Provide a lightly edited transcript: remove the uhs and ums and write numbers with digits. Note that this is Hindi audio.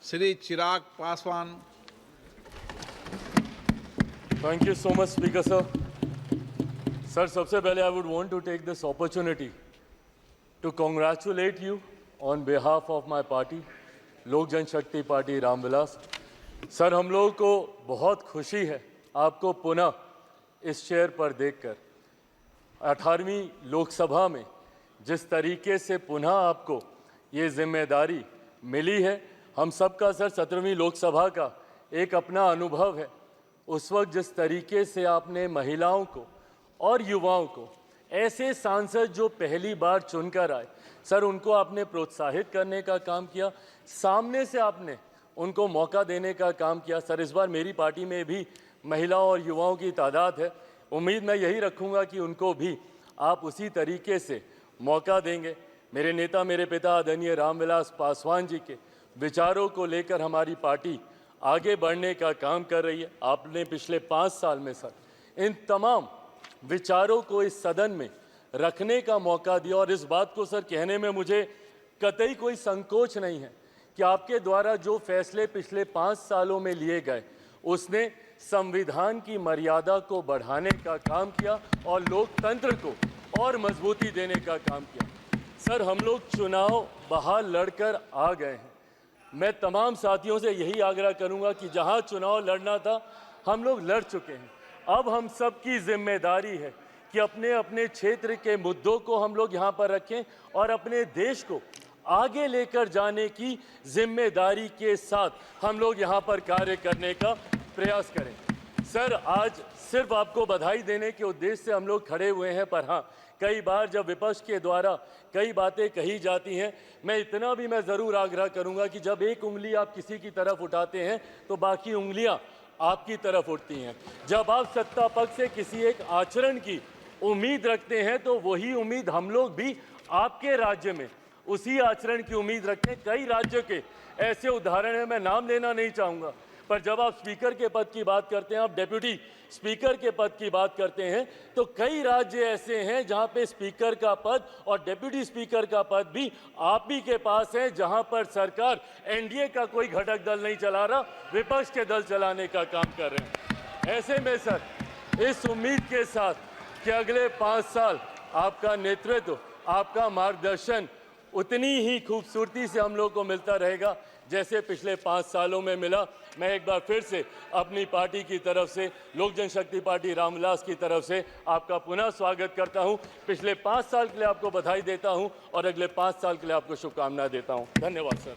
Shri Chirag Paswan. Thank you so much, Speaker sir. Sir, सबसे पहले I would want to take this opportunity to congratulate you on behalf of my party, लोक जनशक्ति पार्टी रामविलास. सर, हम लोगों को बहुत खुशी है आपको पुनः इस चेयर पर देखकर. 18वीं लोकसभा में जिस तरीके से पुनः आपको ये जिम्मेदारी मिली है, हम सबका सर 17वीं लोकसभा का एक अपना अनुभव है. उस वक्त जिस तरीके से आपने महिलाओं को और युवाओं को, ऐसे सांसद जो पहली बार चुनकर आए, सर उनको आपने प्रोत्साहित करने का काम किया, सामने से आपने उनको मौका देने का काम किया. सर, इस बार मेरी पार्टी में भी महिलाओं और युवाओं की तादाद है. उम्मीद मैं यही रखूंगा कि उनको भी आप उसी तरीके से मौका देंगे. मेरे नेता, मेरे पिता आदरणीय रामविलास पासवान जी के विचारों को लेकर हमारी पार्टी आगे बढ़ने का काम कर रही है. आपने पिछले 5 साल में सर इन तमाम विचारों को इस सदन में रखने का मौका दिया और इस बात को सर कहने में मुझे कतई कोई संकोच नहीं है कि आपके द्वारा जो फैसले पिछले 5 सालों में लिए गए, उसने संविधान की मर्यादा को बढ़ाने का काम किया और लोकतंत्र को और मजबूती देने का काम किया. सर, हम लोग चुनाव बाहर लड़कर आ गए हैं. मैं तमाम साथियों से यही आग्रह करूंगा कि जहां चुनाव लड़ना था, हम लोग लड़ चुके हैं. अब हम सबकी जिम्मेदारी है कि अपने अपने क्षेत्र के मुद्दों को हम लोग यहाँ पर रखें और अपने देश को आगे लेकर जाने की जिम्मेदारी के साथ हम लोग यहाँ पर कार्य करने का प्रयास करें. सर, आज सिर्फ आपको बधाई देने के उद्देश्य से हम लोग खड़े हुए हैं, पर हाँ, कई बार जब विपक्ष के द्वारा कई बातें कही जाती हैं, मैं इतना भी मैं ज़रूर आग्रह करूंगा कि जब एक उंगली आप किसी की तरफ उठाते हैं तो बाकी उंगलियां आपकी तरफ उठती हैं. जब आप सत्ता पक्ष से किसी एक आचरण की उम्मीद रखते हैं तो वही उम्मीद हम लोग भी आपके राज्य में उसी आचरण की उम्मीद रखते हैं. कई राज्यों के ऐसे उदाहरण हैं, मैं नाम लेना नहीं चाहूँगा, पर जब आप स्पीकर के पद की बात करते हैं, आप डेप्यूटी स्पीकर के पद की बात करते हैं, तो कई राज्य ऐसे हैं जहां पे स्पीकर का पद और डेप्यूटी स्पीकर का पद भी आप ही के पास है, जहां पर सरकार एनडीए का कोई घटक दल नहीं चला रहा, विपक्ष के दल चलाने का काम कर रहे हैं. ऐसे में सर, इस उम्मीद के साथ कि अगले 5 साल आपका नेतृत्व, आपका मार्गदर्शन उतनी ही खूबसूरती से हम लोग को मिलता रहेगा जैसे पिछले 5 सालों में मिला. मैं एक बार फिर से अपनी पार्टी की तरफ से, लोक जनशक्ति पार्टी रामविलास की तरफ से आपका पुनः स्वागत करता हूं. पिछले 5 साल के लिए आपको बधाई देता हूं और अगले 5 साल के लिए आपको शुभकामनाएं देता हूं. धन्यवाद सर.